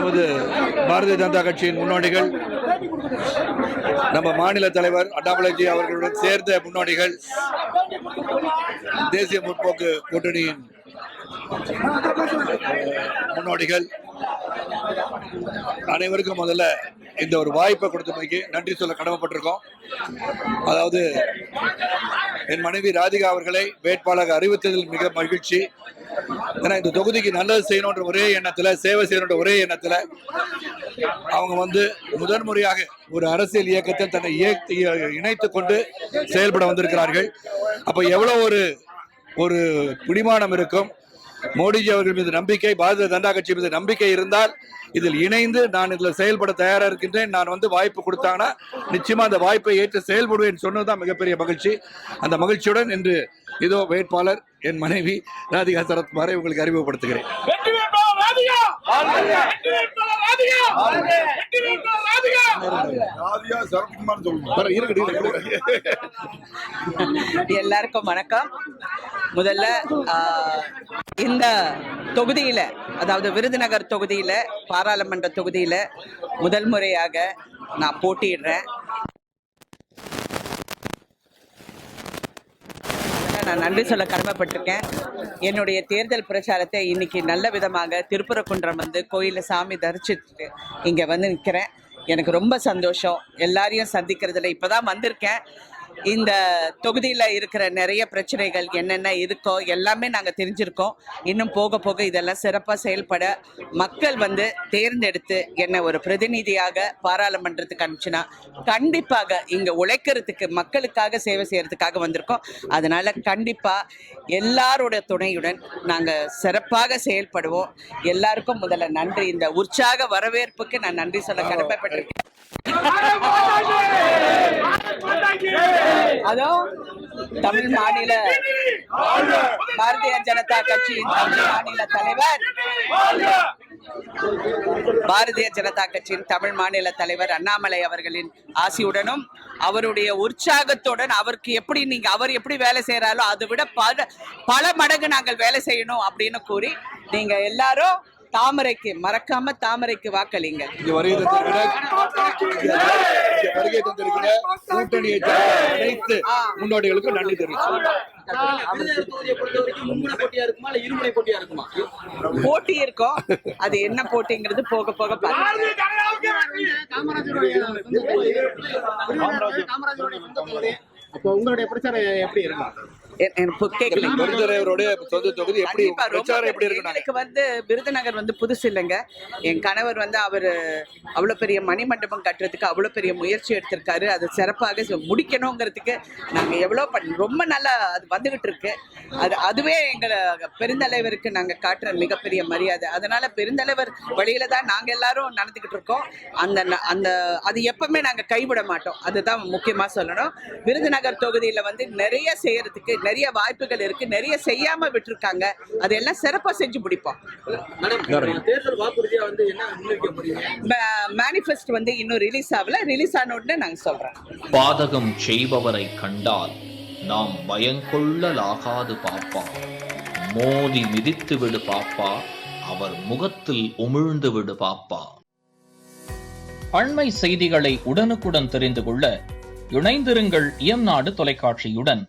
நமது பாரதிய ஜனதா கட்சியின் முன்னோடிகள், நம்ம மாநில தலைவர் அண்ணாமலைஜி அவர்களுடன் சேர்ந்த முன்னோடிகள், தேசிய முற்போக்கு கூட்டணியின் முன்னோடிகள் அனைவருக்கும் முதல்ல இந்த ஒரு வாய்ப்பை கொடுத்தமைக்கு நன்றி சொல்ல கடமைப்பட்டிருக்கோம். அதாவது என் மனைவி ராதிகா அவர்களை வேட்பாளர் அறிவித்ததில் மிக மகிழ்ச்சி. ஏன்னா இந்த தொகுதிக்கு நல்லது செய்யணுன்ற ஒரே எண்ணத்துல, சேவை செய்யணுன்ற ஒரே எண்ணத்துல அவங்க முதன்முறையாக ஒரு அரசியல் இயக்கத்தில் தன்னை இணைத்துக் கொண்டு செயல்பட வந்திருக்கிறார்கள். அப்ப எவ்வளவு ஒரு பிடிமானம் இருக்கும். மோடிஜி அவர்கள் மீது நம்பிக்கை, பாரதிய ஜனதா கட்சி மீது நம்பிக்கை இருந்தால் இதில் இணைந்து நான் இதில் செயல்பட தயாரா இருக்கின்றேன். நான் வாய்ப்பு கொடுத்தாங்கன்னா நிச்சயமா அந்த வாய்ப்பை ஏற்று செயல்படுவேன் சொன்னதுதான் மிகப்பெரிய மகிழ்ச்சி. அந்த மகிழ்ச்சியுடன் இன்று இதோ வேட்பாளர் என் மனைவி ராதிகா சரத்குமாரை உங்களுக்கு அறிமுகப்படுத்துகிறேன். எல்லாருக்கும் வணக்கம். முதல்ல இந்த தொகுதியில, அதாவது விருதுநகர் தொகுதியில, பாராளுமன்ற தொகுதியில முதல் முறையாக நான் போட்டியிடுறேன். நான் நன்றி சொல்ல கடமைப்பட்டிருக்கேன். என்னுடைய தேர்தல் பிரச்சாரத்தை இன்னைக்கு நல்ல விதமாக திருப்பரங்குன்றம் கோயிலில் சாமி தரிசிச்சுட்டு இங்கே நிற்கிறேன். எனக்கு ரொம்ப சந்தோஷம். எல்லாரையும் சந்திக்கிறதுல இப்போதான் வந்திருக்கேன். இந்த தொகுதியில் இருக்கிற நிறைய பிரச்சனைகள் என்னென்ன இருக்கோ எல்லாமே நாங்கள் தெரிஞ்சிருக்கோம். இன்னும் போக போக இதெல்லாம் சிறப்பாக செயல்பட மக்கள் தேர்ந்தெடுத்து என்னை ஒரு பிரதிநிதியாக பாராளுமன்றத்துக்கு அனுப்பிச்சுனா கண்டிப்பாக இங்கே உழைக்கிறதுக்கு, மக்களுக்காக சேவை செய்கிறதுக்காக வந்திருக்கோம். அதனால் கண்டிப்பாக எல்லாரோட துணையுடன் நாங்கள் சிறப்பாக செயல்படுவோம். எல்லாருக்கும் முதல்ல நன்றி. இந்த உற்சாக வரவேற்புக்கு நான் நன்றி சொல்ல கடமைப்பட்டிருக்கேன். அதோ தமிழ் மாநில பாரதிய ஜனதா கட்சியின் தமிழ் மாநில தலைவர், பாரதிய ஜனதா கட்சியின் தமிழ் மாநில தலைவர் அண்ணாமலை அவர்களின் ஆசியுடனும் அவருடைய உற்சாகத்துடன் அவர் எப்படி வேலை செய்யறாரோ அதை விட பல மடங்கு நாங்கள் வேலை செய்யணும் அப்படின்னு கூறி நீங்க எல்லாரும் தாமரைக்கு மறக்காம தாமரைக்கு வாக்களிங்க. அனைத்து முன்னோடிகளுக்கும் நன்றி தெரிவிக்கிறேன். போட்டி இருக்கும். அது என்ன போட்டிங்கிறது போக போக அப்போ உங்களுடைய பிரச்சாரம் எப்படி இருக்கும்? விருதுநகர் புதுசு இல்லைங்க. என் கணவர் அவரு அவ்வளவு பெரிய மணிமண்டபம் கட்டுறதுக்கு அவ்வளவு பெரிய முயற்சி எடுத்திருக்காரு. அது சிறப்பாக முடிக்கணுங்கிறதுக்கு நாங்க எவ்வளவு ரொம்ப நல்லா அது வந்துகிட்டு இருக்கு. அதுவே எங்களை பெருந்தலைவருக்கு நாங்க காட்டுற மிகப்பெரிய மரியாதை. அதனால பெருந்தலைவர் வழியில தான் நாங்க எல்லாரும் நடந்துகிட்டு இருக்கோம். அந்த அது எப்பவுமே நாங்க கைவிட மாட்டோம். அதுதான் முக்கியமா சொல்லணும். விருதுநகர் தொகுதியில நிறைய செய்யறதுக்கு நிறைய வாய்ப்புகள் இருக்கு. நிறைய செய்யாம விட்டுருக்காங்க. அதெல்லாம் சிறப்பா செஞ்சு முடிப்போம். மேனிஃபெஸ்ட் இன்னும் ரிலீஸ் ஆகல. ரிலீஸ் ஆன உடனே நாங்க சொல்றோம். பாதகம் செய்பவரை கண்டால் நாம் பயங்கொள்ளலாகாது பாப்பா, மோதி மிதித்து விடு பாப்பா, அவர் முகத்தில் உமிழ்ந்து விடு பாப்பா. அண்மை செய்திகளை உடனுக்குடன் தெரிந்து கொள்ள இணைந்திருங்கள் இயம்நாடு தொலைக்காட்சியுடன்.